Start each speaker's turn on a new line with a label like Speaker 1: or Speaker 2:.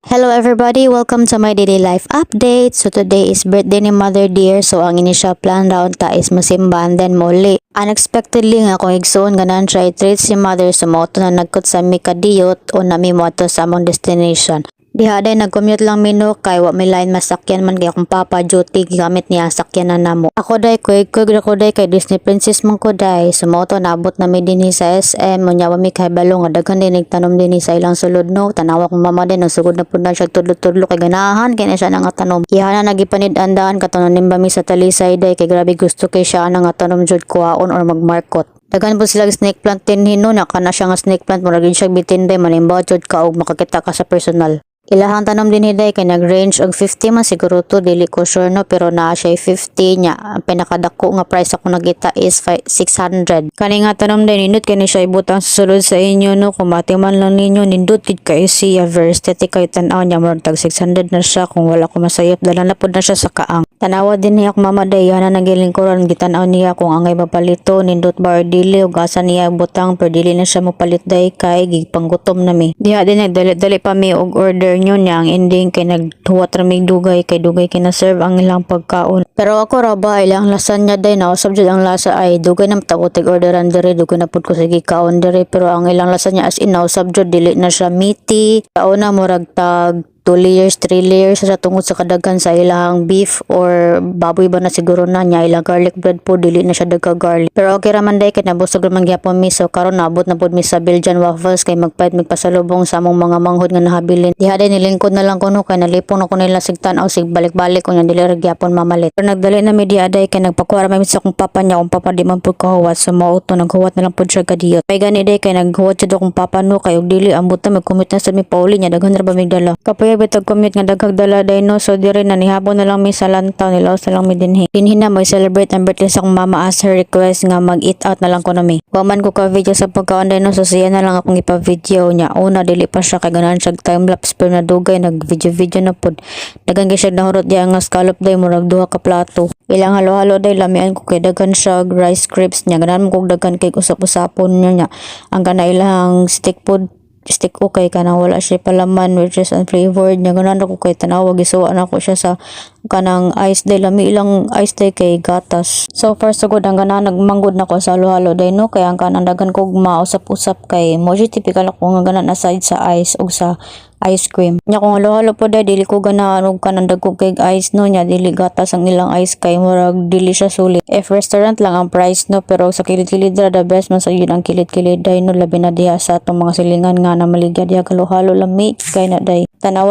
Speaker 1: Hello everybody, welcome to my daily life update. So today is birthday ni Mother Dear. So ang initial plan round ta is masimba and then muli. Unexpectedly nga akong igsoon ganan try treat si Mother sumoto na nagkot sa Mikadiyot o nami mo ato sa among destination. Diha day nag-commute lang mino kay wa may line masakyan man kay akong papa duty gamit niya sakyan na namo. Ako day kuig ako day kay Disney Princess man ko day sumoto naabot na mi dinhi sa SM unya wa mi kay balo nga daghan din nagtanom dinhi sa ilang sulod no. Tanawa kong mama din sugod na pud na siya tudlo-tudlo kay ganahan kay na siya nang tanom. Iha na nagipanid-andaan katanon nimba mi sa Talisay day kay grabe gusto kay siya nang tanom jud kuhaon or magmarkot. Daghan po sila snake plant tinhin no nakana siya nga snake plant murag gyud siya bitin day manimbaw jud ka og makakita ka sa personal. Ilahang tanom din hiday kay nag-range og 50 man siguro to dili ko sure no pero naa siya 50 nya. Ang pinakadako nga price ako nagita is 600. Kani nga tanom din nindot kani siya ibutang susulod sa inyo no kung mati man lang ninyo nindot gid kay siya very aesthetic kay tan-aw nya murag tag 600 na siya kung wala ko masayop dala na pud na siya sa kaang. Tanawa din niya ako mama day na nagilingkuran gitan-aw niya kung angay mapalito nindot bar dili ug asa niya butang pero dili na siya mopalit day kay gipanggutom na mi. Diha din nagdali pa mi og order nyo niya ang ending kay naghuwat ramig dugay kay dugay kina-serve ang ilang pagkaon. Pero ako ra ba ilang lasagna day na usab jud ang lasa ay dugay na matakotig orderan diri dugay na pud ko sige kaon diri pero ang ilang lasagna as in na usab jud dili na siya meaty. Kauna murag tag 2 layers, 3 layers sa tungod sa kadaghan sa ilang beef or baboy ba na siguro na niya ilang garlic bread po dili na siya dagka garlic. Pero okay raman day kay nabusog raman gyapon mi so karon naabot na pud mi sa Belgian waffles kay magpait magpasalubong sa among mga manghod nga nahabilin. Diha day nilingkod na lang kuno kay nalipong na ko nila sigtan aw sig balik-balik kunya dili ra gyapon mamalit. Pero nagdali na mi diha day kay nagpakuha ra mi sa akong papa niya, akong papa di man pud kahuwat so mauto naghuwat na lang pud siya kadiyot. Kay gani day kay naghuwat jud akong papa no kay og dili ambot na mag-commute na sa mi pauli niya daghan ra ba mig dala. Kapayag bitag commute nga daghag dala day no so dire na nihapon na lang mi sa lantaw nilaos na lang mi dinhi. Dinhi na may celebrate ang birthday sa akong mama as her request nga mag-eat out na lang ko na mi. Wa man ko ka video sa pagkaon day no so siya na lang akong ipa-video niya. Una dili pa siya kay ganahan siya time lapse pero na dugay nag video na pud. Daghan kay siya nahurot diya nga scallop day murag duha ka plato. Ilang halo-halo day lamian ko kay daghan siya rice crepes niya ganahan mo kog daghan kay usap-usapon niya. Ang kana ilang stick okay kanang wala siya palaman which is unflavored niya ganan ako kay tanawag isuwa na ko siya sa kanang ice day lami ilang ice day kay gatas. So far so good ang ganan nagmanggod na ko sa halo-halo day no kay ang kanang daghan kog mausap-usap kay mo typical ako nga ganan aside sa ice ug sa ice cream. Nya kung halo-halo po day dili ko ganahan og kanang dagko kay ice no nya dili gatas ang ilang ice kay murag dili siya sulit. If restaurant lang ang price no pero sa kilid-kilid ra the best man sa yun ang kilid-kilid day no labi na diha sa atong mga silingan nga na maligya diha halo-halo lami kay na day. Tanawa